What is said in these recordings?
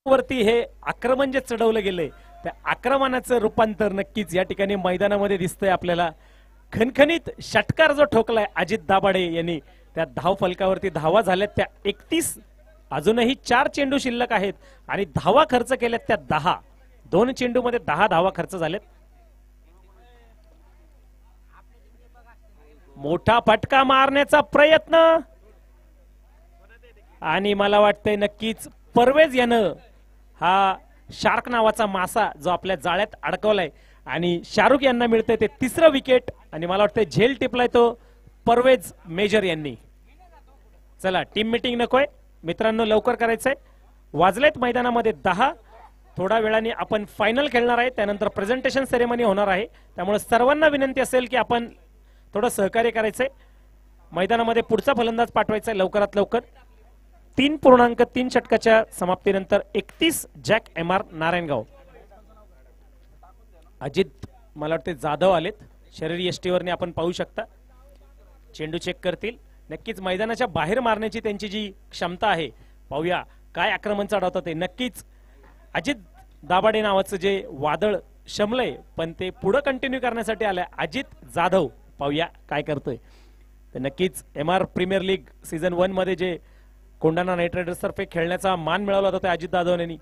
वरती हे आक्रमण जे चढवलं गेलंय त्या आक्रमणाचं रूपांतर नक्कीच या ठिकाणी मैदानामध्ये दिसतंय आपल्याला. खणखणीत षटकार जो ठोकलाय अजित दाभाडे यांनी, त्या धाव फलकावरती धावा झाल्यात त्या 31. अजूनही 4 चेंडू शिल्लक आहेत आणि धावा खर्च केल्यात त्या 10. 2 चेंडूमध्ये 10 धावा खर्च झालेत. मोठा फटका मारण्याचा प्रयत्न आणि मला वाटतंय नक्कीच परवेज यानं हा शार्क नावाचा मासा जो आपल्या जाळ्यात अडकवलाय आणि शाहरुख यांना मिळतंय ते 3रं विकेट आणि मला वाटतंय झेल टिपलाय तो परवेज मेजर यांनी. चला टीम मीटिंग नकोय मित्रांनो, लवकर करायचंय. वाजलेत मैदानामध्ये 10. थोड्या वेळाने आपण फायनल खेळणार आहे, त्यानंतर प्रेझेंटेशन सेरेमनी होणार आहे. त्यामुळे सर्वांना विनंती असेल की आपण थोडं सहकार्य करायचंय. मैदानामध्ये पुढचा फलंदाज पाठवायचा आहे लवकरात लवकर. 3.3 षटकाच्या समाप्तीनंतर 31 जॅक MR नारायणगाव. अजित मला वाटते जाधव आलेत शरीर यष्टीवरने आपण पाहू शकता. चेंडू चेक करतील. नक्कीच मैदानाच्या बाहेर मारण्याची त्यांची जी क्षमता आहे, पाहूया काय आक्रमण चढवतात ते. नक्कीच अजित दाभाडे नावाचं जे वादळ शमलंय पण ते पुढे कंटिन्यू करण्यासाठी आलंय अजित जाधव. पाहूया काय करतोय ते. नक्कीच MR प्रीमियर लीग सीझन 1 मध्ये जे कोंडाणा नाईट रायडर्स तर्फे खेळण्याचा मान मिळवला होता अजित जाधव यांनी,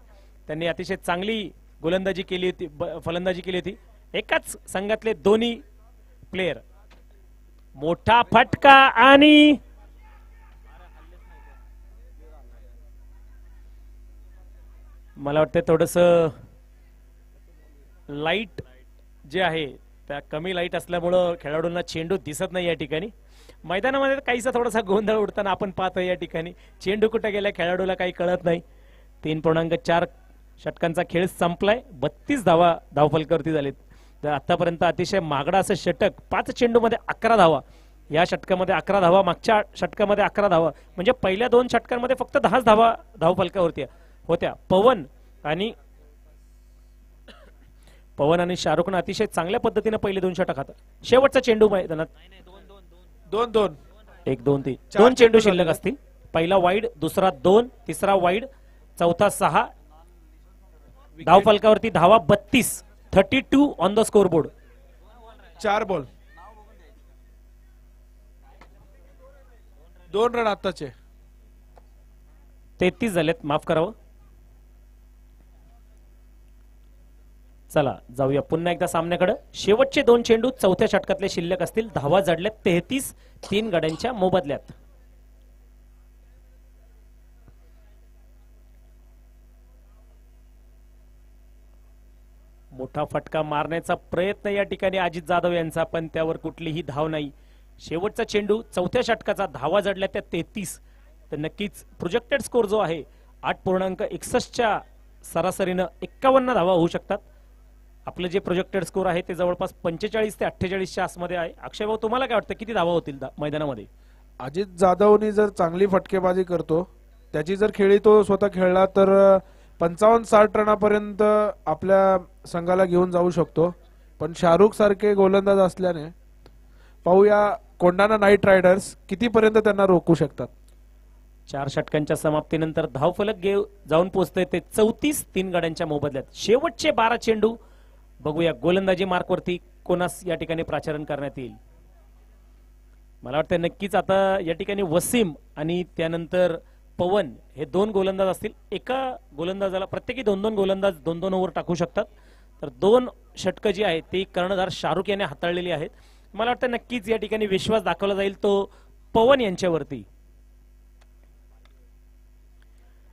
त्यांनी अतिशय चांगली गोलंदाजी केली होती, फलंदाजी केली होती. एकाच संघातले दोन्ही प्लेयर. मोठा फटका आणि मला वाटतं थोडस लाईट जे आहे त्या कमी लाईट असल्यामुळं खेळाडूंना चेंडू दिसत नाही या ठिकाणी. मैदानामध्ये काहीसा थोडासा गोंधळ उडताना आपण पाहतो या ठिकाणी. चेंडू कुठे गेला खेळाडूला काही कळत नाही. 3.4 षटकांचा खेळ संपलाय. 32 धावा धावफलकावरती झालेत. तर आतापर्यंत अतिशय महागडा असं षटक. 5 चेंडूमध्ये 11 धावा. या षटकामध्ये 11 धावा, मागच्या षटकामध्ये 11 धावा, म्हणजे पहिल्या 2 षटकांमध्ये फक्त 10 धावा धावफलकावरती होत्या. पवन आणि शाहरुखनं अतिशय चांगल्या पद्धतीने पहिले 2 षटक हातात. शेवटचा चेंडू मैदानात 2-2 1 2 3 2 चेंडू शिल्लक असतील. पहिला वाईड, दुसरा 2, तिसरा वाईड, चौथा 6. धावफलकावरती धावा 32. 32 on the score board. 4 ball 2 run आताचे. 33 झालेत, माफ करावं. चला जाऊया पुन्हा एकदा सामन्याकडे. शेवटचे 2 चेंडू चौथ्या षटकातले शिल्लक असतील. धावा जडल्यात 33 3 गड्यांच्या मोबदल्यात. मोठा फटका मारण्याचा प्रयत्न या ठिकाणी अजित जाधव यांचा, पण त्यावर कुठलीही धाव नाही. शेवटचा चेंडू चौथ्या षटकाचा. धावा जडल्या त्या 33. तर नक्कीच प्रोजेक्टेड स्कोर जो आहे 8.61च्या सरासरीनं 51 धावा होऊ शकतात. आपलं जे प्रोजेक्टेड स्कोर आहे ते जवळपास 45 ते 48च्या आसमध्ये आहे. अक्षय भाऊ, तुम्हाला काय वाटतं किती धावा होतील मैदानामध्ये? अजित जाधवनी जर चांगली फटकेबाजी करतो, त्याची जर खेळी तो स्वतः खेळला तर 55-60 रनापर्यंत आपल्या संघाला घेऊन जाऊ शकतो. पण शाहरुख सारखे गोलंदाज असल्याने पाहूया कोंडाणा नाईट रायडर्स कितीपर्यंत त्यांना रोखू शकतात. 4 षटकांच्या समाप्तीनंतर धावफलक जाऊन पोहोचतंय ते 34 3 गड्यांच्या मोबदल्यात. शेवटचे 12 चेंडू बघूया गोलंदाजी मार्कवरती कोणास या ठिकाणी प्राचारण करण्यात येईल. मला वाटतं नक्कीच आता या ठिकाणी वसीम आणि त्यानंतर पवन हे 2 गोलंदाज असतील. एका गोलंदाजाला प्रत्येकी 2-2 गोलंदाज 2-2 ओव्हर टाकू शकतात. तर 2 षटकं जी आहेत ती कर्णधार शाहरुख याने हाताळलेली आहेत. मला वाटतं नक्कीच या ठिकाणी विश्वास दाखवला जाईल तो पवन यांच्यावरती.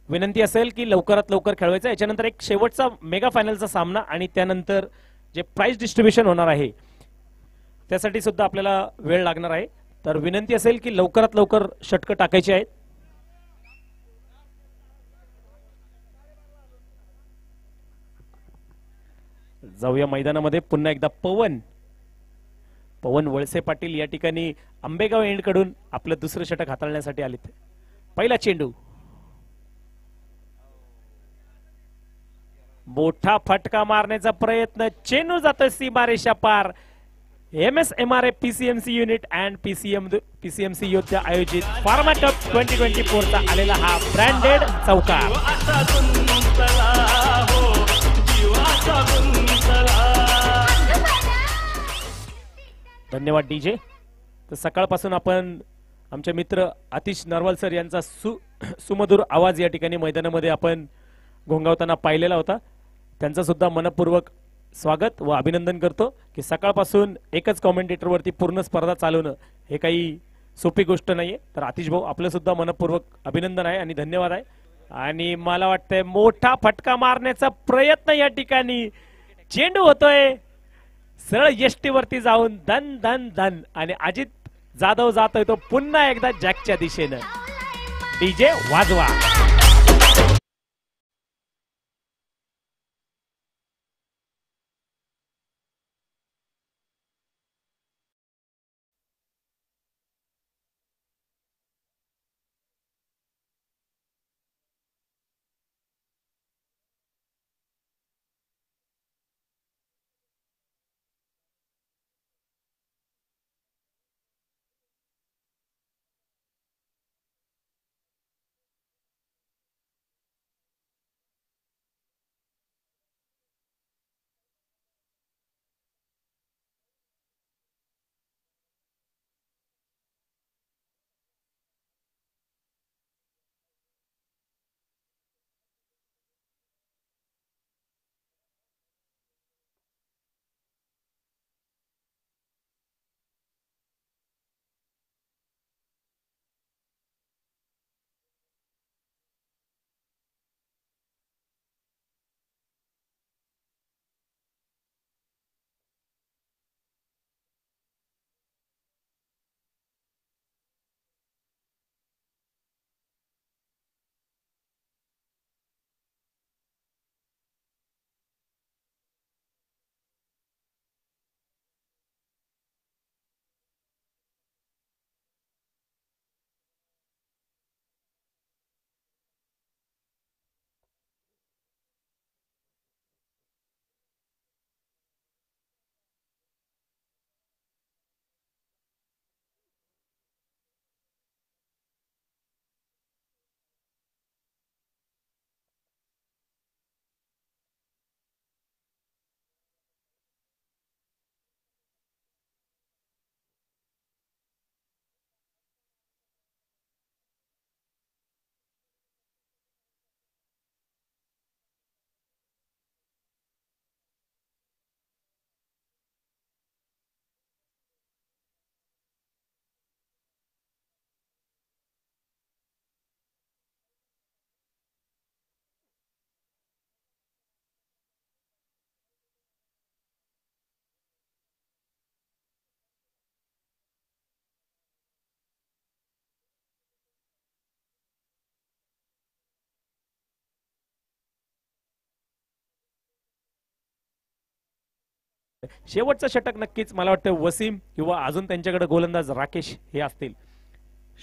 विनंती असेल की लवकरात लवकर खेळवायचं. याच्यानंतर एक शेवटचा मेगा फायनलचा सामना आणि त्यानंतर जे प्राइज डिस्ट्रीब्युशन होणार आहे त्यासाठी सुद्धा आपल्याला वेळ लागणार आहे. तर विनंती असेल की लवकरात लवकर षटकं टाकायची आहेत. जाऊया मैदानामध्ये पुन्हा एकदा. पवन वळसे पाटील या ठिकाणी आंबेगाव एंड कडून आपलं दुसरं षटक हाताळण्यासाठी आलेत. पहिला चेंडू, मोठा फटका मारण्याचा प्रयत्न. चेंडू जातोय सीमारेषा पार. MSMRA PCMC unit and PCMC योद्धा आयोजित फार्मा कप 2024 चा आलेला हा ब्रँडेड चौकार. धन्यवाद डीजे. तर सकाळपासून आपण आमचे मित्र आतिश नरवाल सर यांचा सुमधुर आवाज या ठिकाणी मैदानामध्ये आपण घोंगावताना पाहिलेला होता. त्यांचा सुद्धा मनपूर्वक स्वागत व अभिनंदन करतो की सकाळपासून एकच कॉमेंटेटर वरती पूर्ण स्पर्धा चालवणं हे काही सोपी गोष्ट नाहीये. तर आतिश भाऊ आपलं सुद्धा मनपूर्वक अभिनंदन आहे आणि धन्यवाद आहे. आणि मला वाटतंय मोठा फटका मारण्याचा प्रयत्न या ठिकाणी चेंडू होतोय सरळ यष्टी वरती जाऊन धन धन धन आणि अजित जाधव जातोय तो पुन्हा एकदा जॅकच्या दिशेनं. डीजे वाजवा. शेवटचं षटक नक्कीच मला वाटतं वसीम किंवा अजून त्यांच्याकडे गोलंदाज राकेश हे असतील.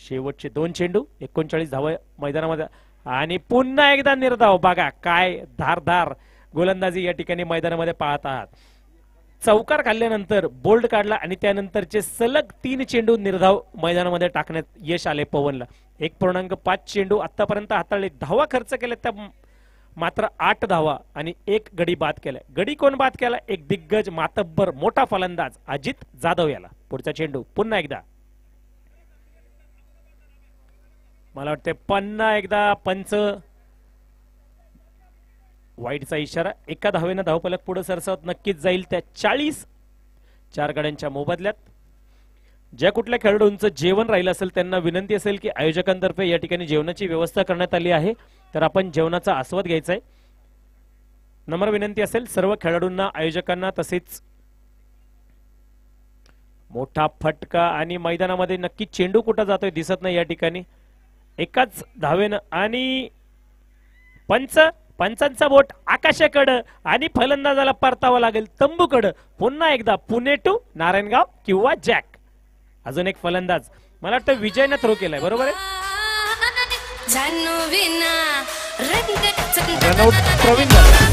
शेवटचे 2 चेंडू 39 धावा मैदानामध्ये आणि पुन्हा एकदा निर्धाव. बघा काय धारधार गोलंदाजी या ठिकाणी मैदानामध्ये पाहत आहात. चौकार खाल्ल्यानंतर बोल्ड काढला आणि त्यानंतरचे सलग 3 चेंडू निर्धाव मैदानामध्ये टाकण्यात यश आले पवनला. 1.5 चेंडू आतापर्यंत हाताळले. धावा खर्च केले त्या मात्र 8 धावा आणि 1 गडी बाद केलाय. गडी कोण बाद केला? एक दिग्गज मातब्बर मोठा फलंदाज अजित जाधव याला. पुढचा चेंडू पुन्हा एकदा मला वाटते पुन्हा एकदा पंच वाईटचा इशारा. एका धावेनं धावफलक पुढे सरसावत नक्कीच जाईल त्या 40 4 गड्यांच्या मोबदल्यात. ज्या कुठल्या खेळाडूंचं जेवण राहिलं असेल त्यांना विनंती असेल की आयोजकांतर्फे या ठिकाणी जेवणाची व्यवस्था करण्यात आली आहे तर आपण जेवणाचा आस्वाद घ्यायचा आहे. नम्र विनंती असेल सर्व खेळाडूंना आयोजकांना. तसेच मोठा फटका आणि मैदानामध्ये नक्की चेंडू कुठं जातोय दिसत नाही या ठिकाणी. एकाच धावेनं आणि पंचांचा बोट आकाशाकडं आणि फलंदाजाला परतावं लागेल तंबूकडं. पुन्हा एकदा पुणे टू नारायणगाव किंवा जॅक. अजून एक फलंदाज मला वाटतं विजयनं थ्रो केलाय. बरोबर आहे. रनआउट प्रवीण झाला.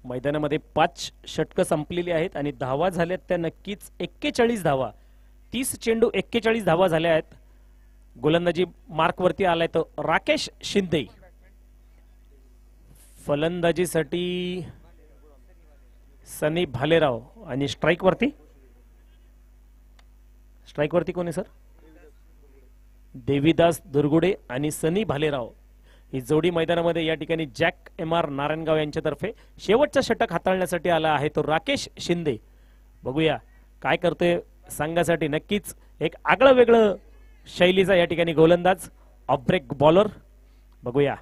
मैदानामध्ये 5 षटकं संपलेली आहेत आणि धावा झाल्यात त्या नक्कीच 41 धावा. 30 चेंडू 41 धावा झाल्या आहेत. गोलंदाजी मार्क वरती आलाय तो राकेश शिंदे. फलंदाजीसाठी सनी भालेराव आणि स्ट्राइक वरती कोण आहे सर? देवीदास दुर्गुडे आणि सनी भालेराव ही जोडी मैदानामध्ये या ठिकाणी जॅक MR नारायणगाव यांच्यातर्फे शेवटचा षटक हाताळण्यासाठी आला आहे तो राकेश शिंदे. बघूया काय करतोय संघासाठी. नक्कीच एक आगळं वेगळं शैलीचा या ठिकाणी गोलंदाज, ऑफ ब्रेक बॉलर. बघूया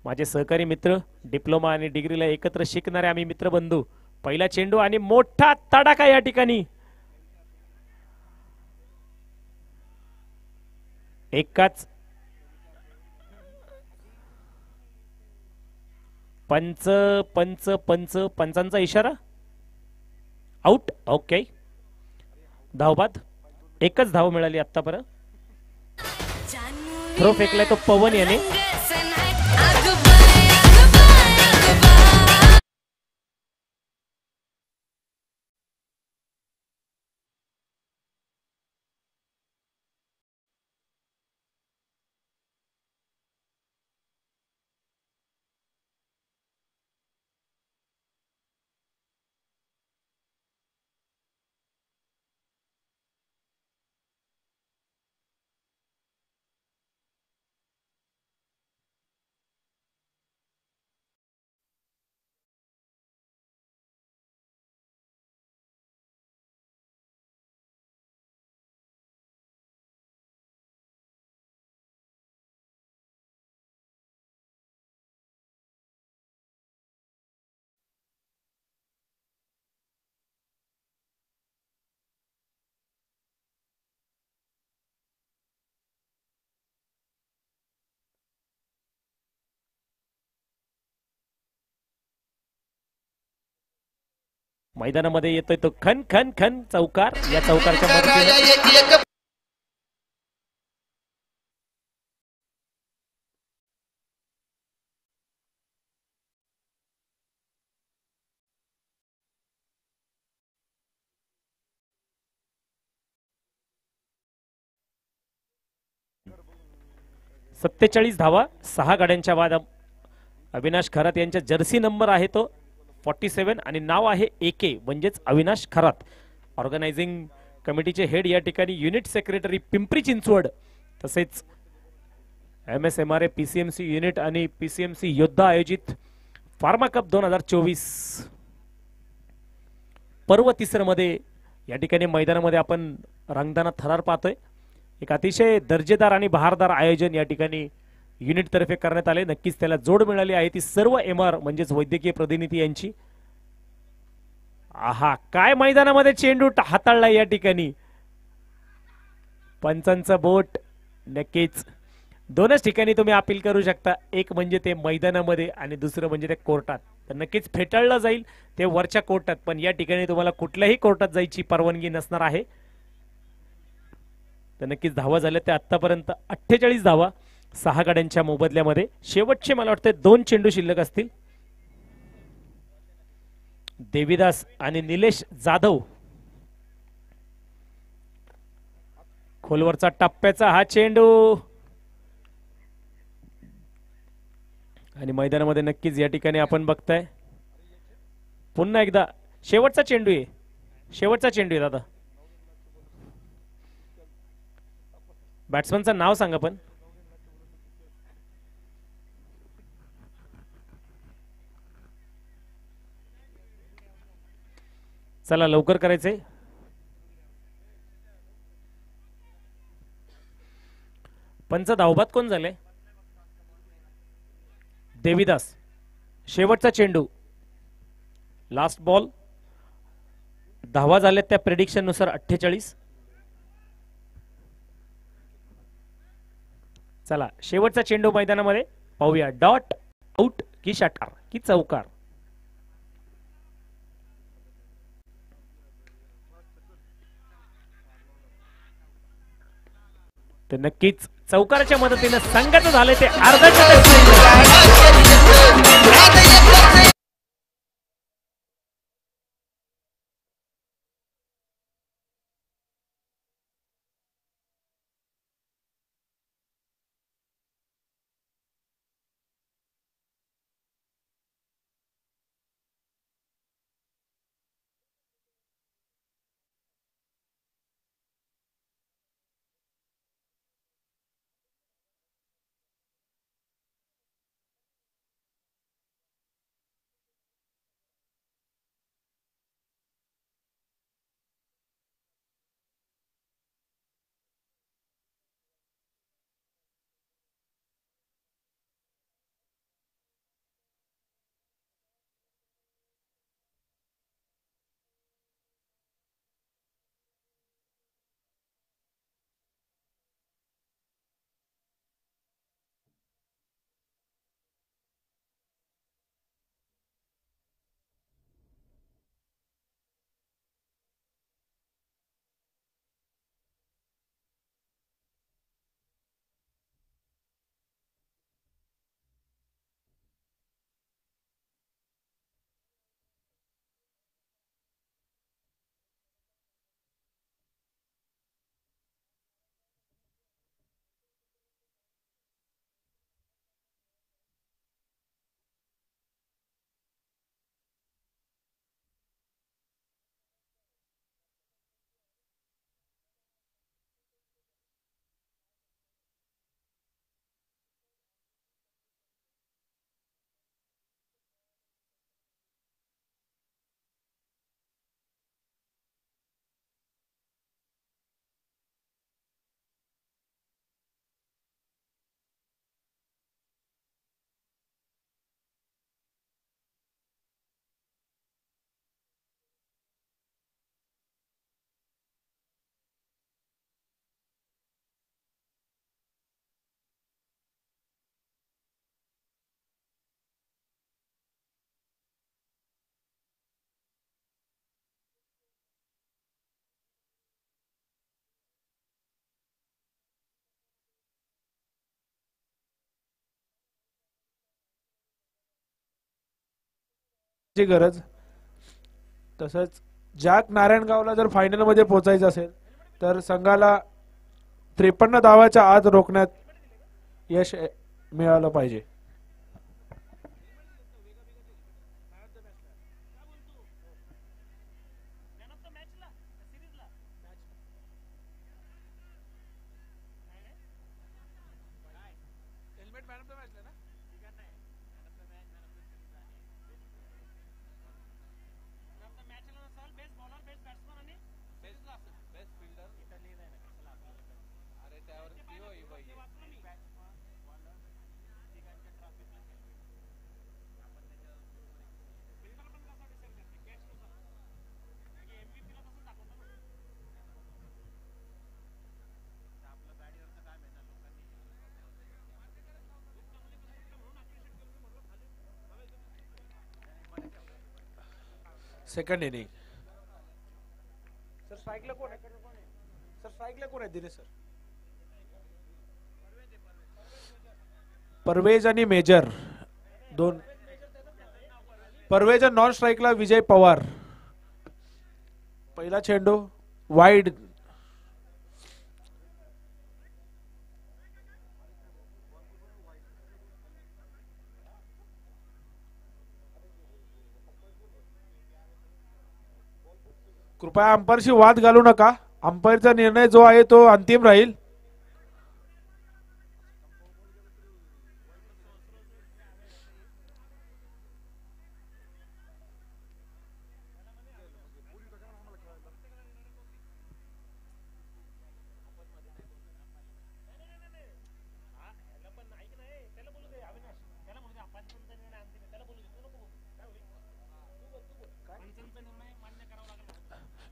माझे सहकारी मित्र, डिप्लोमा आणि डिग्रीला एकत्र शिकणारे आम्ही मित्रबंधू. पहिला चेंडू आणि मोठा तडाखा या ठिकाणी. एकाच पंचांचा इशारा. आउट. ओके, धावबाद. एकच धाव मिळाली आतापर्यंत. थ्रो फेकलाय तो पवन याने. मैदानामध्ये येतोय तो खन खन खन चौकार. या चौकारच्या मदतीने सत्तेचाळीस धावा 6 गाड्यांच्या बाद. अविनाश खरात यांच्या जर्सी नंबर आहे तो 47 आणि नाव आहे AK म्हणजेच अविनाश खरात. ऑर्गनायझिंग कमिटीचे हेड या ठिकाणी युनिट सेक्रेटरी पिंपरी चिंचवड, तसेच MSMRA PCMC युनिट आणि PCMC योद्धा आयोजित फार्मा कप 2024 पर्व 3 मध्ये या ठिकाणी मैदानामध्ये आपण रंगताना थरार पाहतोय. एक अतिशय दर्जेदार आणि बहारदार आयोजन या ठिकाणी युनिट तर्फे करण्यात आले. नक्कीच त्याला जोड मिळाली आहे ती सर्व MR म्हणजेच वैद्यकीय प्रतिनिधी यांची. आहा, काय मैदानामध्ये चेंडू हाताळला या ठिकाणी. पंचांचं बोट. नक्कीच 2च ठिकाणी तुम्ही अपील करू शकता, एक म्हणजे ते मैदानामध्ये आणि दुसरं म्हणजे ते कोर्टात. तर नक्कीच फेटाळलं जाईल ते वरच्या कोर्टात, पण या ठिकाणी तुम्हाला कुठल्याही कोर्टात जायची परवानगी नसणार आहे. तर नक्कीच धावा झाल्या त्या आतापर्यंत 48 धावा 6 गाड्यांच्या मोबदल्यामध्ये. शेवटचे मला वाटते 2 चेंडू शिल्लक असतील. देवीदास आणि निलेश जाधव. खोलवरचा टप्प्याचा हा चेंडू आणि मैदानामध्ये नक्कीच या ठिकाणी आपण बघताय पुन्हा एकदा शेवटचा चेंडू आहे. शेवटचा चेंडू आहे दादा. बॅट्समनचं नाव सांगा पण. चला लवकर करायचंय. पंच धावबाद कोण झाले? देवीदास. शेवटचा चेंडू, लास्ट बॉल. धावा झाल्यात त्या प्रेडिक्शन नुसार 48. चला शेवटचा चेंडू मैदानामध्ये पाहूया. डॉट, आउट की षटकार की चौकार. तर नक्कीच चौकाराच्या मदतीने संघाचं झाले ते अर्धा ची गरज. तसंच जॅक नारायणगावला जर फायनल मध्ये पोहोचायचं असेल तर संघाला 53 धावाच्या आत रोखण्यात यश मिळालं पाहिजे. Second inning. सर स्ट्राईकला कोण आहे? सर स्ट्राईकला कोण आहे? दिनेश सर. परवेज आणि मेजर दोन. परवेज नॉन स्ट्राईकला विजय पवार. पहिला चेंडू वाईड. कृपया अंपायरशी वाद घालू नका. अंपायरचा निर्णय जो आहे तो अंतिम राहील.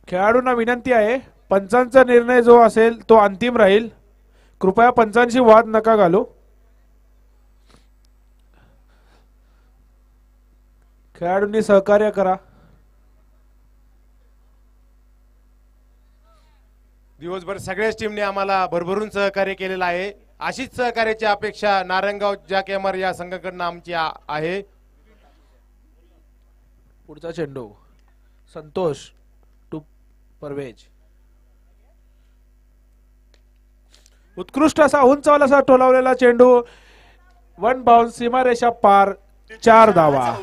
खेळाडूंना विनंती आहे, पंचांचा निर्णय जो असेल तो अंतिम राहील. कृपया पंचांशी वाद नका घालू. खेळाडूंनी सहकार्य करा. दिवसभर सगळ्याच टीमने आम्हाला भरभरून सहकार्य केलेलं आहे. अशीच सहकार्याची अपेक्षा नारायणगाव जॅक एमआर या संघाकडून आमची आहे. पुढचा चेंडू संतोष टू परवेज. उत्कृष्ट असा उंचावला असा टोलावलेला चेंडू. वन बाउन्स, सीमारेषा पार, 4 धावा.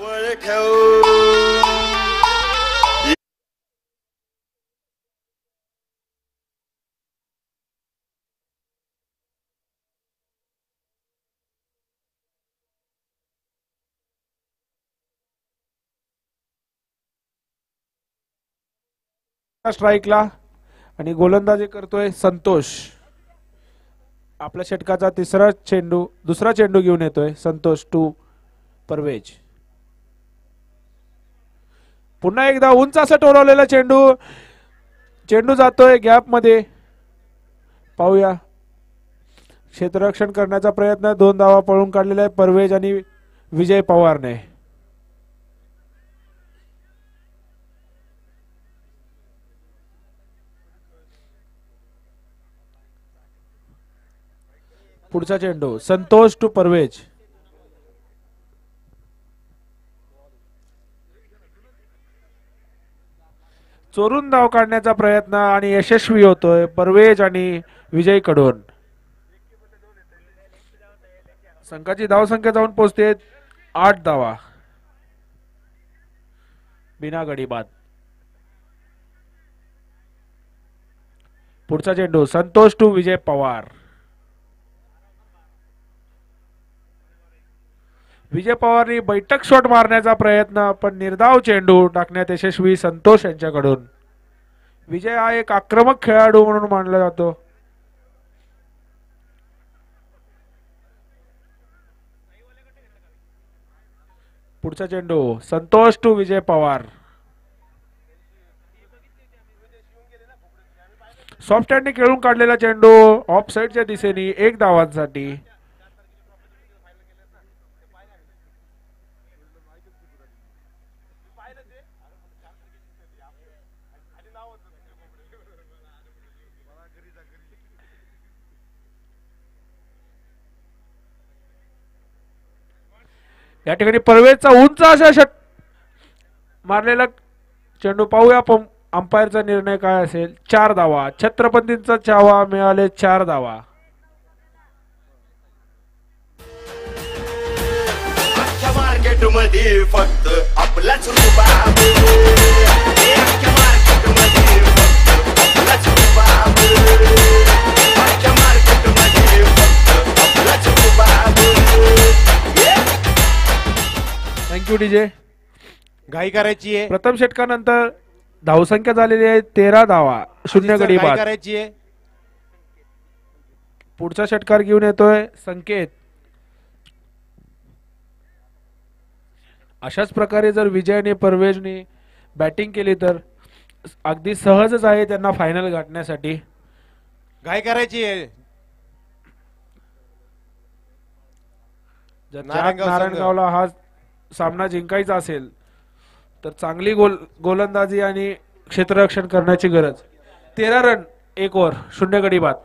स्ट्राईकला आणि गोलंदाजी करतोय संतोष. आपल्या षटकाचा दुसरा चेंडू घेऊन येतोय संतोष टू परवेज. पुन्हा एकदा उंच असं टोलवलेला चेंडू जातोय गॅप मध्ये. पाहूया, क्षेत्ररक्षण करण्याचा प्रयत्न. 2 धावा पळून काढलेल्या आहे परवेज आणि विजय पवारने. पुढचा चेंडू संतोष टू परवेज. चोरून धाव काढण्याचा प्रयत्न आणि यशस्वी होतोय परवेज आणि विजय कडून. संघाची धावसंख्या जाऊन पोहोचते 8 धावा बिना गडी बाद. पुढचा चेंडू संतोष टू विजय पवार. विजय पवारनी बैठक शॉट मारण्याचा प्रयत्न, पण निर्धाव चेंडू टाकण्यात यशस्वी संतोष यांच्याकडून. विजय हा एक आक्रमक खेळाडू म्हणून मानला जातो. पुढचा चेंडू संतोष टू विजय पवार. सॉफ्ट हँडने खेळून काढलेला चेंडू ऑफ साइडच्या दिशेने 1 धावांसाठी. या ठिकाणी परवेजचा उंच असा मारलेला चेंडू पाहूया अंपायरचा निर्णय काय असेल. 4 धावा. छत्रपतींचा चावा मिळाले 4 धावा. मार्केट मध्ये फक्त आपलाच रुबाब. अख्ख्या मार्केट मध्ये फक्त आपलाच रुबाब. अख्ख्या मार्केट मध्ये फक्त आपलाच रुबाब. Thank you DJ. घाई करायची आहे. प्रथम षटकानंतर धावसंख्या झालेली आहे 13 धावा. 0 गडी घाई बाद. करायची आहे. पुढचा षटकार घेऊन येतोय संकेत. अशाच प्रकारे जर विजयने परवेजने बॅटिंग केली तर अगदी सहजच आहे त्यांना फायनल गाठण्यासाठी. घाई करायची आहे. जर नारायणगाव संघ. नारायणगावला हा सामना जिंकायचा असेल तर चांगली गोलंदाजी आणि क्षेत्ररक्षण करण्याची गरज. 13 रन 1 ओव्हर 0 गडी बाद.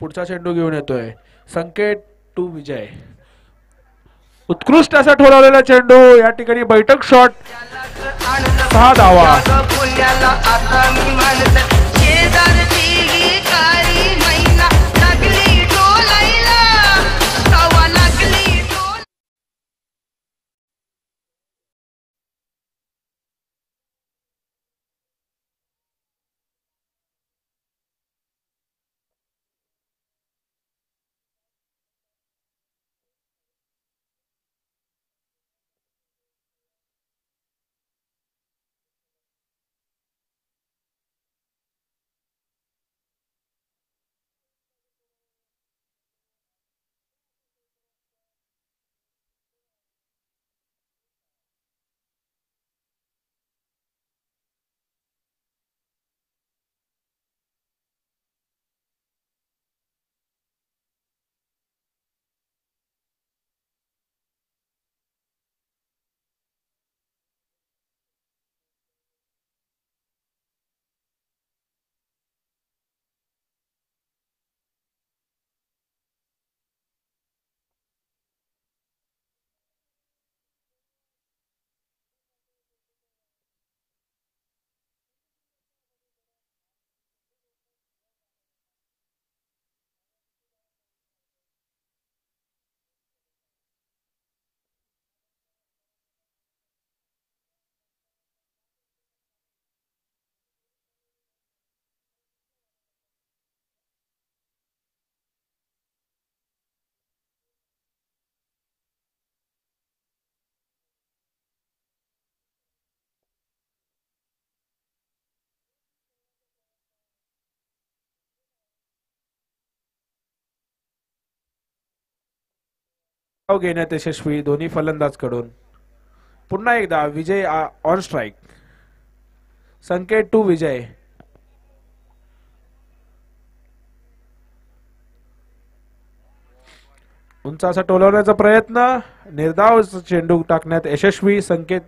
पुढचा चेंडू घेऊन येतोय संकेत टू विजय. उत्कृष्ट असा ठोलावलेला चेंडू. या ठिकाणी बैठक शॉट. 6 धावा. धाव घेण्यात यशस्वी दोन्ही फलंदाज कडून. पुन्हा एकदा विजय ऑन स्ट्राइक. संकेत टू विजय. उंच असा टोलवण्याचा प्रयत्न. निर्धाव चेंडू टाकण्यात यशस्वी संकेत.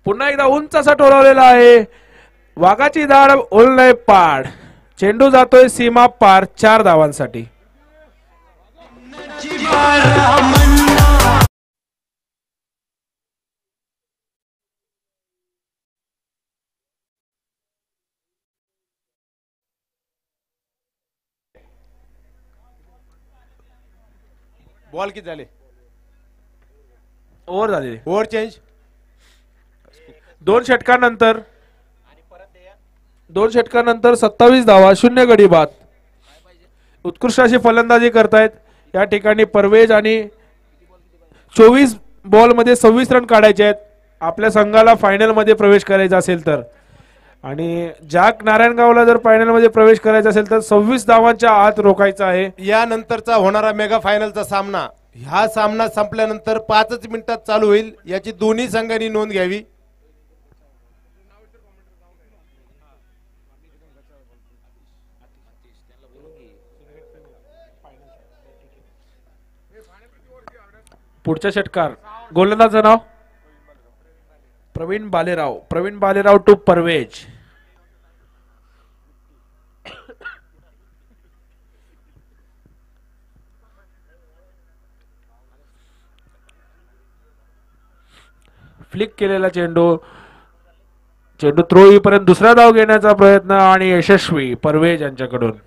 पुन्हा एकदा उंच असा टोलवलेला आहे. वाघाची दाढ ओललय पाड. चेंडू जातोय सीमा पार 4 धावांसाठी. बॉल किती झाले. ओव्हर झालेली. Over change. 2 षटकानंतर 27 धावा 0 गडी बाद. उत्कृष्ट अशी फलंदाजी करतायत या ठिकाणी परवेज. आणि 24 बॉल मध्ये 26 रन काढायचे आहेत आपल्या संघाला फायनल मध्ये प्रवेश करायचा असेल तर. आणि जाक नारायणगावला जर फायनल मध्ये प्रवेश करायचा असेल तर 26 धावांच्या आत रोखायचा आहे. यानंतरचा होणारा मेगा फायनलचा सामना, हा सामना संपल्यानंतर 5 मिनिटात चालू होईल. याची दोन्ही संघांनी नोंद घ्यावी. पुढचा षटकार. गोलंदाजाचं नाव प्रवीण बालेराव टू परवेज. फ्लिक केलेला चेंडू थ्रो येईपर्यंत दुसरा धाव घेण्याचा प्रयत्न आणि यशस्वी परवेज यांच्याकडून.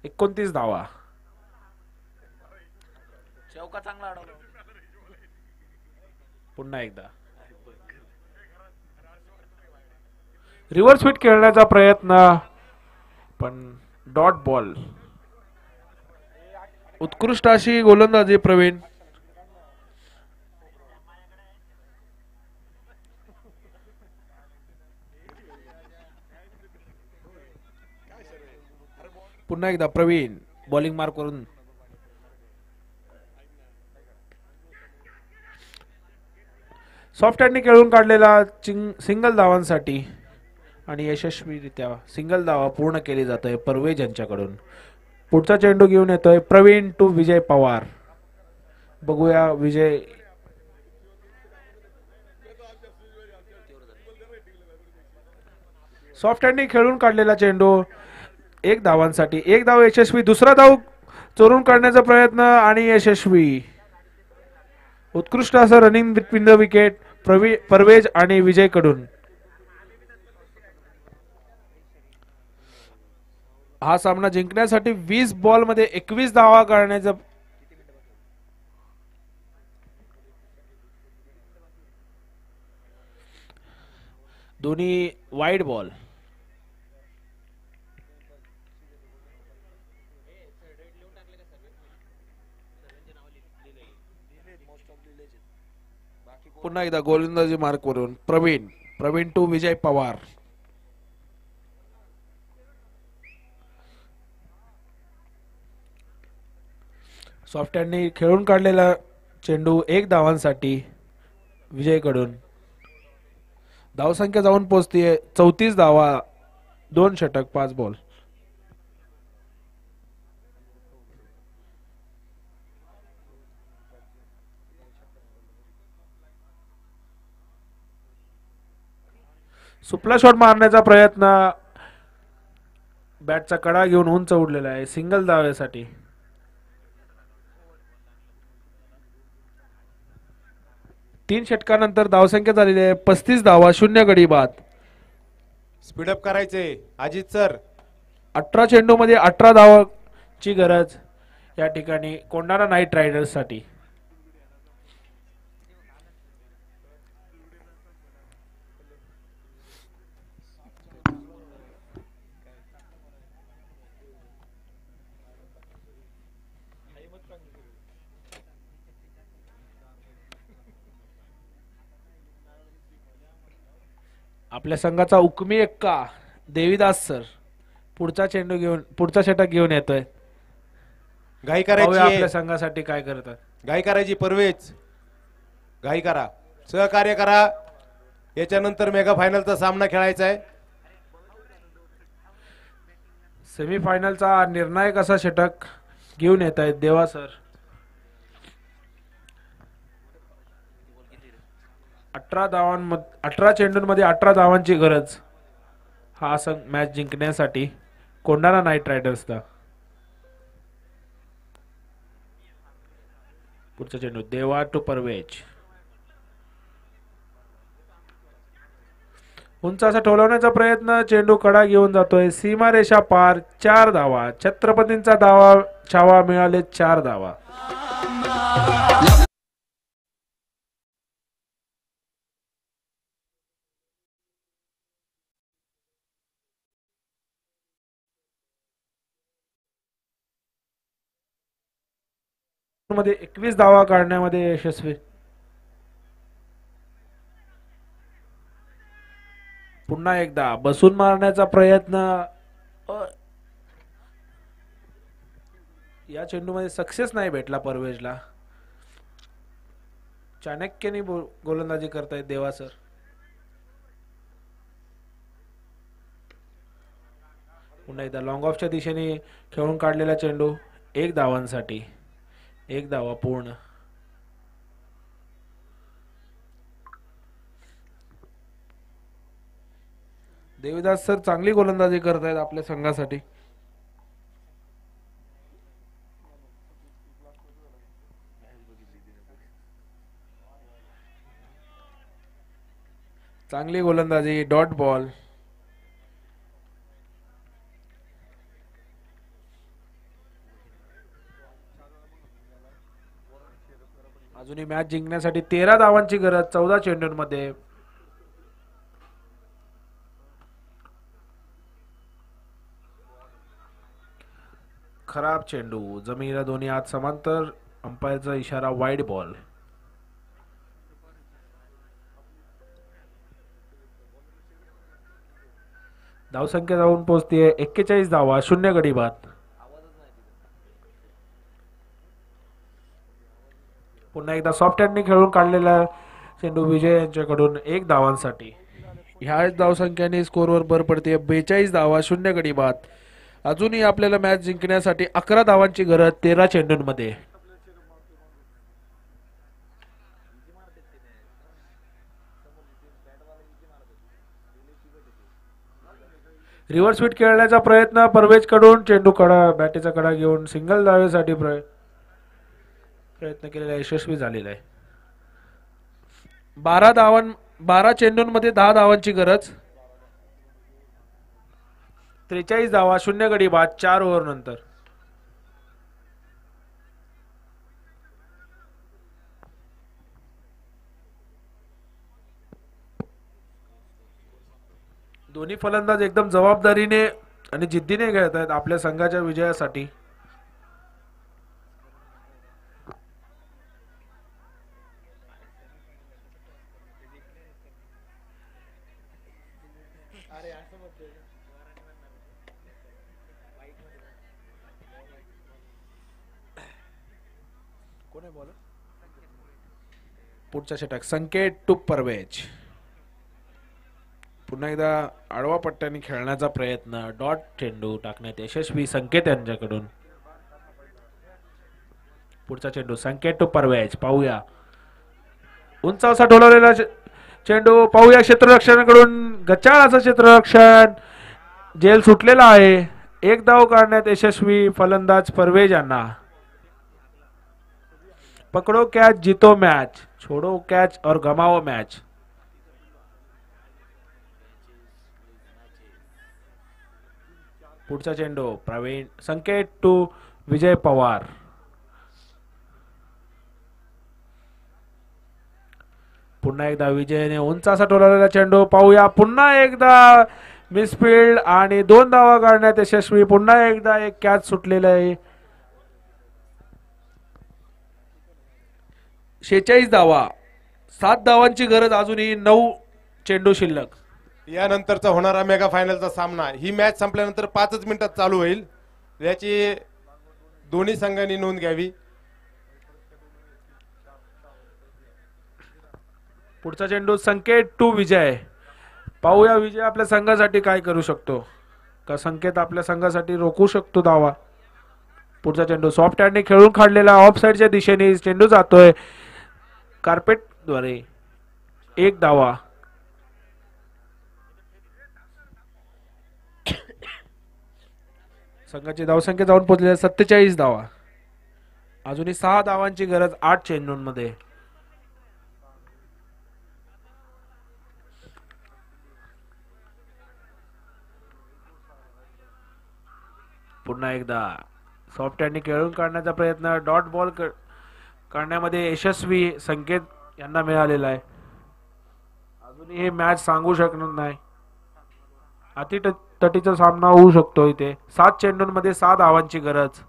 29 धावा. चौका चांगला अडवला. पुन्हा एकदा रिव्हर्स स्वीट खेळण्याचा प्रयत्न पण डॉट बॉल. उत्कृष्ट अशी गोलंदाजी प्रवीण. पुन्हा एकदा प्रवीण बॉलिंग मार्क करून सॉफ्ट हँडने खेळून काढलेला सिंगल धावांसाठी आणि यशस्वीरित्या सिंगल धावा पूर्ण केली जाते परवेज यांच्याकडून. पुढचा चेंडू घेऊन येतोय प्रवीण टू विजय पवार. बघूया विजय सॉफ्ट हँडने खेळून काढलेला चेंडू 1 धावांसाठी. 1 धाव यशस्वी. दुसरा धाव चोरून काढण्याचा प्रयत्न आणि यशस्वी. उत्कृष्ट असं running between the wicket Parvez आणि विजय कडून. हा सामना जिंकण्यासाठी 20 बॉल मध्ये 21 धावा काढण्याचा दोन्ही वाईड बॉल. पुन्हा एकदा गोलंदाजी मार्क वरून प्रवीण टू विजय पवार. सॉफ्ट हँडने खेळून काढलेला चेंडू 1 धावांसाठी विजयकडून. धावसंख्या जाऊन पोहोचते 34 धावा. 2 षटक 5 बॉल. सुपला शॉट मारण्याचा प्रयत्न बॅटचा कडा घेऊन उंच उडलेला आहे सिंगल धावेसाठी. तीन षटकानंतर धावसंख्या झालेली आहे 35 धावा. 0 गडी बाद. स्पीडअप करायचे अजित सर. 18 चेंडू मध्ये 18 धावाची गरज या ठिकाणी कोंडाणा नाईट रायडर्स साठी. आपल्या संघाचा उकमी एक्का देवीदास सर पुढचा षटक घेऊन येतोय. घाई करायची आपल्या संघासाठी काय करतात. घाई करायची परवेज. घाई करा. सहकार्य करा. याच्यानंतर मेगा फायनलचा सामना खेळायचा आहे. सेमीफायनलचा निर्णायक असा षटक घेऊन येत आहेत देवा सर. 18 चेंडूंमध्ये 18 धावांची गरज हा मॅच जिंकण्यासाठी कोंडाणा नाईट रायडर्सला. पुढचा चेंडू देवा टू परवेज. उंच असा ठोलवण्याचा प्रयत्न. चेंडू कडा घेऊन जातोय सीमारेषा पार. 4 धावा. छत्रपतींचा धावा छावा मिळाले 4 धावा. मध्ये 21 धावा काढण्यामध्ये यशस्वी. पुन्हा एकदा बसून मारण्याचा प्रयत्न. या चेंडूमध्ये सक्सेस नाही भेटला परवेजला. चाणक्याने गोलंदाजी करतायत देवा सर. पुन्हा एकदा लॉंग ऑफच्या दिशेने खेळून काढलेला चेंडू 1 धावांसाठी 1 धावा पूर्ण. देवीदास सर चांगली गोलंदाजी करत आहेत आपल्या संघासाठी. चांगली गोलंदाजी, डॉट बॉल. अजूनही मॅच जिंकण्यासाठी 13 धावांची गरज 14 चेंडूंमध्ये. खराब चेंडू, जमिनीला दोन्ही हात समांतर. अंपायरचा इशारा वाईड बॉल. धावसंख्या जाऊन पोहोचतीये 41 धावा, 0 गडी बाद. पुन्हा एकदा सॉफ्ट हँडने खेळून काढलेला चेंडू विजय यांच्याकडून 1 धावांसाठी. ह्या धावसंख्येने स्कोरवर भर पडते. 42 धावा, 0 गडी बाद. अजूनही आपल्याला मॅच जिंकण्यासाठी 11 धावांची गरज 13 चेंडूंमध्ये. रिव्हर्स स्वीट खेळण्याचा प्रयत्न परवेज कडून. चेंडू कडा, बॅटीचा कडा घेऊन सिंगल धावेसाठी प्रयत्न केलेला यशस्वी झालेला आहे. 12 चेंडूंमध्ये 10 धावांची गरज. 43 धावा, 0 गडी बाद 4 ओव्हर नंतर. दोन्ही फलंदाज एकदम जबाबदारीने आणि जिद्दीने खेळत आहेत आपल्या संघाच्या विजयासाठी. पुढचा षटक संकेत टू परवेज. पुन्हा एकदा आडवा पट्ट्याने खेळण्याचा प्रयत्न. डॉट चेंडू टाकण्यात यशस्वी संकेत यांच्याकडून. पुढचा चेंडू संकेत टू परवेज. पाहूया उंचावसा ढोलवलेला चेंडू. पाहूया क्षेत्ररक्षणाकडून गचाळ असं क्षेत्ररक्षण. जेल सुटलेला आहे. 1 धाव काढण्यात यशस्वी फलंदाज परवेज यांना. पकडो कॅच जीतो मैच, छोड़ो कैच और गमाओ मैच. पुढचा चेंडू प्रवीण संकेत टू विजय पवार. पुन्हा एकदा विजयने उंच असा टोलवलेला चेंडू. पाहूया पुन्हा एकदा मिसफील्ड आणि 2 धावा काढण्यात यशस्वी. पुन्हा एकदा एक कॅच सुटलेला आहे. 46 धावा, 7 धावांची गरज. अजूनही 9 चेंडू शिल्लक. यानंतरचा होणारा मेगा फायनलचा सामना ही मॅच संपल्यानंतर 5च मिनिटात चालू होईल. याची दोन्ही संघांनी नोंद घ्यावी. पुढचा चेंडू संकेत टू विजय. पाहूया विजय आपल्या संघासाठी काय करू शकतो का. संकेत आपल्या संघासाठी रोखू शकतो धावा. पुढचा चेंडू सॉफ्ट हँडने खेळून काढलेला. ऑफ साइडच्या दिशेने चेंडू जातोय कार्पेट द्वारे. 1 धावा. संघाची धावसंख्या जाऊन पोहोचलेली 47 धावा. अजूनही 6 धावांची गरज 8 चेंडूंमध्ये. पुन्हा एकदा सॉफ्ट हँडने खेळून काढण्याचा प्रयत्न. डॉट बॉल करण्यामध्ये यशस्वी संकेत यांना मिळालेला आहे. अजूनही हे मॅच सांगू शकणार नाही. अतितटीचा सामना होऊ शकतो इथे. 7 चेंडूंमध्ये 6 धावांची गरज.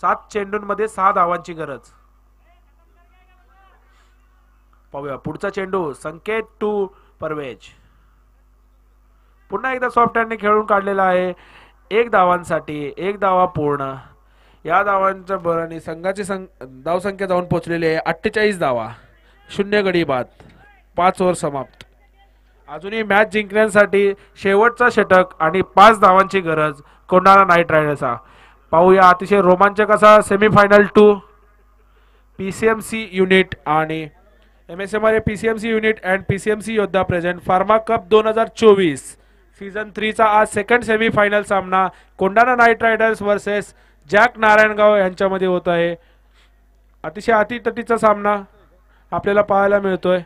7 चेंडूंमध्ये 6 धावांची गरज. पाहूया पुढचा चेंडू संकेत टू परवेज. पुन्हा एकदा सॉफ्ट हँडने खेळून काढलेला आहे. 1 धावांसाठी 1 धावा पूर्ण. या धावांच्या बराने संघाची धावसंख्या जाऊन पोहोचलेली आहे 48 धावा, 0 गडी बाद. 5 ओव्हर समाप्त. अजूनही मॅच जिंकण्यासाठी शेवटचा षटक आणि 5 धावांची गरज कोणाला नाईट रायडर्सचा. पाहूया अतिशय रोमांचक असा सेमीफायनल 2 पीसीएमसी युनिट आणि MSMRA PCMC unit and PCMC योद्धा प्रेझेंट फार्मा कप 2024 सीझन 3 चा आज सेकंड सेमीफायनल सामना Kondhana night riders versus jack Narayangaon यांच्यामध्ये होत आहे. अतिशय अतितटीचा सामना आपल्याला पाहायला मिळतोय.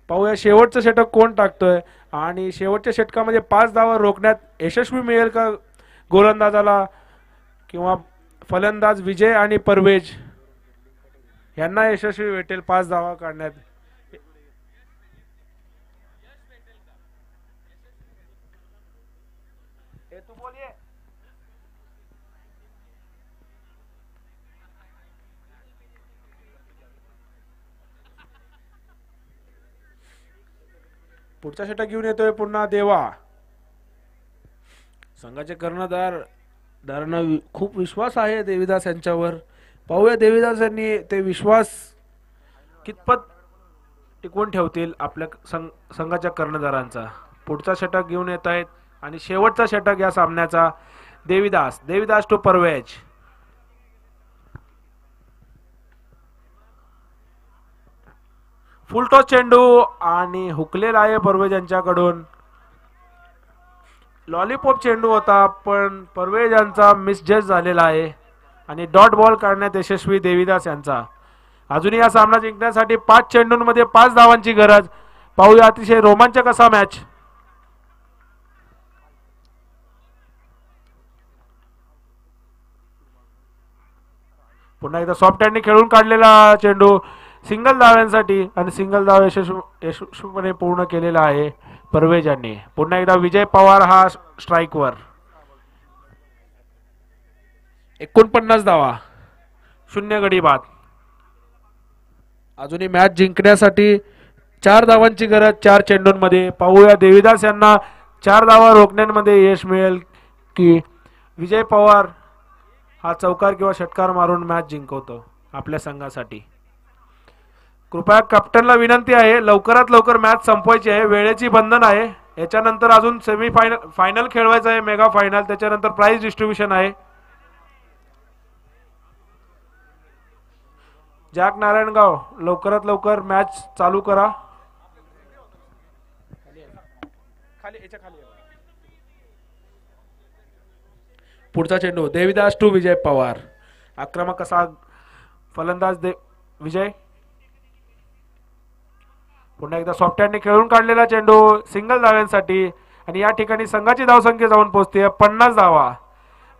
पाहूया शेवटचं षटक कोण टाकतोय आणि शेवटच्या षटकामध्ये 5 धावा रोखण्यात यशस्वी मिळेल का गोलंदाजाला किंवा फलंदाज विजय आणि परवेज यांना यशस्वी भेटेल 5 धावा काढण्यात. पुढचा षटक घेऊन येतोय पुन्हा देवा. संघाचे कर्णधारांना खूप विश्वास आहे देवीदास यांच्यावर. पाहूया देवीदास यांनी ते विश्वास कितपत टिकवून ठेवतील आपल्या संघाच्या कर्णधारांचा. पुढचा षटक घेऊन येत आहेत आणि शेवटचा षटक या सामन्याचा Devidas to Parvez. Full toss चेंडू आणि हुकलेला आहे परवेज यांच्याकडून. लॉलीपॉप चेंडू होता पण परवेज यांचा मिसजज झालेला आहे आणि डॉट बॉल काढण्यात यशस्वी देवीदास यांचा. अजूनही हा सामना जिंकण्यासाठी 5 चेंडूंमध्ये 5 धावांची गरज. पाहूया अतिशय रोमांचक असा मॅच. पुन्हा एकदा सॉफ्ट हँडने खेळून काढलेला चेंडू सिंगल धाव्यांसाठी आणि सिंगल धाव यशस्वीपणे पूर्ण केलेला आहे परवेज यांनी. पुन्हा एकदा विजय पवार हा स्ट्राईकवर. 49 धावा 0 गडी बाद. अजूनही मॅच जिंकण्यासाठी 4 धावांची गरज 4 चेंडूंमध्ये. पाहूया देवीदास यांना 4 धावा रोखण्यामध्ये यश मिळेल की विजय पवार हा चौकार किंवा षटकार मारून मॅच जिंकवतो आपल्या संघासाठी. कृपया कॅप्टनला विनंती आहे लवकरात लवकर मॅच संपवायची आहे. वेळेची बंधन आहे. याच्यानंतर अजून फायनल खेळवायचं आहे मेगा फायनल. त्याच्यानंतर प्राइज डिस्ट्रीब्युशन आहे. जॅक नारायणगाव लवकरात लवकर मॅच चालू करा. पुढचा चेंडू देवीदास टू विजय पवार. आक्रमक असा फलंदाज विजय. पुन्हा एकदा सॉफ्ट हँडने खेळून काढलेला चेंडू सिंगल धाव्यांसाठी आणि या ठिकाणी संघाची धावसंख्या जाऊन पोहोचते 50 धावा.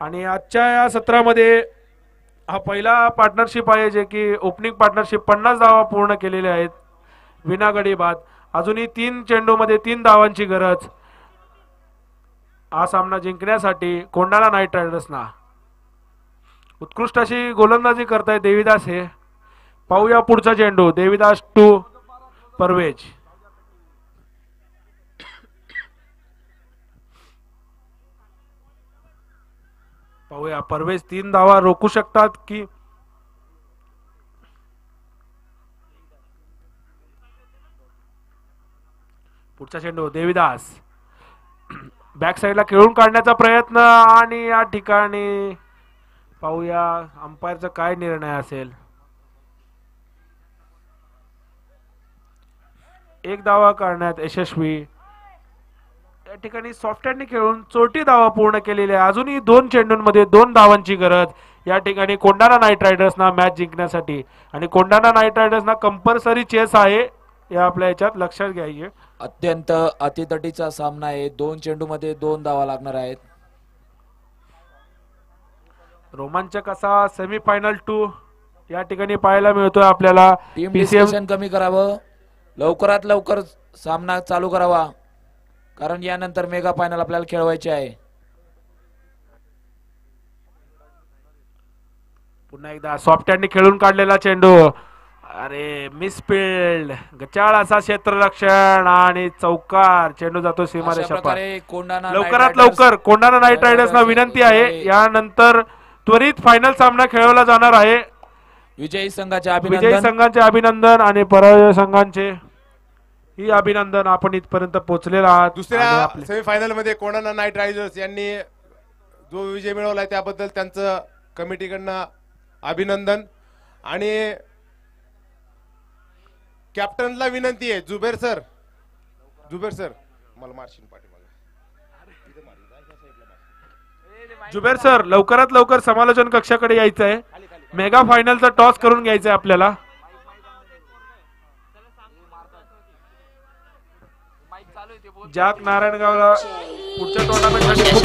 आणि आजच्या या सत्रामध्ये हा पहिला पार्टनरशिप आहे जे की ओपनिंग पार्टनरशिप 50 धावा पूर्ण केलेले आहेत विना गडी बाद. अजूनही 3 चेंडूमध्ये 3 धावांची गरज. हा सामना जिंकण्यासाठी कोंडाणा नाईट रायडर्सना उत्कृष्ट अशी गोलंदाजी करताय देवीदास हे. पाहूया पुढचा चेंडू देवीदास टू परवेज. पाहूया परवेज 3 धावा रोखू शकतात की पुढचा चेंडू देवीदास बॅक साइडला खेळून काढण्याचा प्रयत्न आणि या ठिकाणी पाहूया अंपायरचा काय निर्णय असेल. 1 धावा काढण्यात यशस्वी. या ठिकाणी सॉफ्ट हँडने खेळून 34 धावा पूर्ण केलेल्या आहे. अजूनही 2 चेंडूंमध्ये 2 धावांची गरज या ठिकाणी कोंडाणा नाईट रायडर्सना मॅच जिंकण्यासाठी. आणि कोंडाणा नाईट रायडर्सना कंपल्सरी चेस आहे या आपल्या याच्यात लक्षात घ्यायचे. अत्यंत अतितटीचा सामना आहे. 2 चेंडूमध्ये 2 धावा लागणार आहेत. रोमांचक असा सेमीफायनल 2 या ठिकाणी पाहायला मिळतोय आपल्याला. टीम डिस्कशन कमी करावं. लवकरात लवकर सामना चालू करावा कारण यानंतर मेगा फायनल आपल्याला खेळवायचे आहे. पुन्हा एकदा सॉफ्ट हँडने खेळून काढलेला चेंडू. अरे मिसफिल्ड. गचाळ असा क्षेत्ररक्षण आणि चौकार. चेंडू जातो सीमारेषा पार. लवकरात लवकर कोंडाणा नाईट रायडर्सना विनंती आहे यानंतर त्वरित फायनल सामना खेळवला जाणार आहे. विजयी संघाचे अभिनंदन आणि पराजय संघांचे ही अभिनंदन, आपण इथपर्यंत पोहोचलेला आहात. आणि दुसऱ्या आपले- सेमीफायनल मध्ये कोणाना नाईट रायडर्स यांनी जो विजय मिळवलाय त्याबद्दल त्यांचं कमिटीकडनं अभिनंदन. आणि कॅप्टनला विनंती आहे, जुबेर सर मला मार्शिन पाटील जुबेर सर लवकरात लवकर समालोचन कक्षाकडे यायचं आहे. मेगा फायनलचा टॉस करून घ्यायचा आहे आपल्याला. जाक नारायणगावला पुढच्या टुर्नामेंटसाठी खूप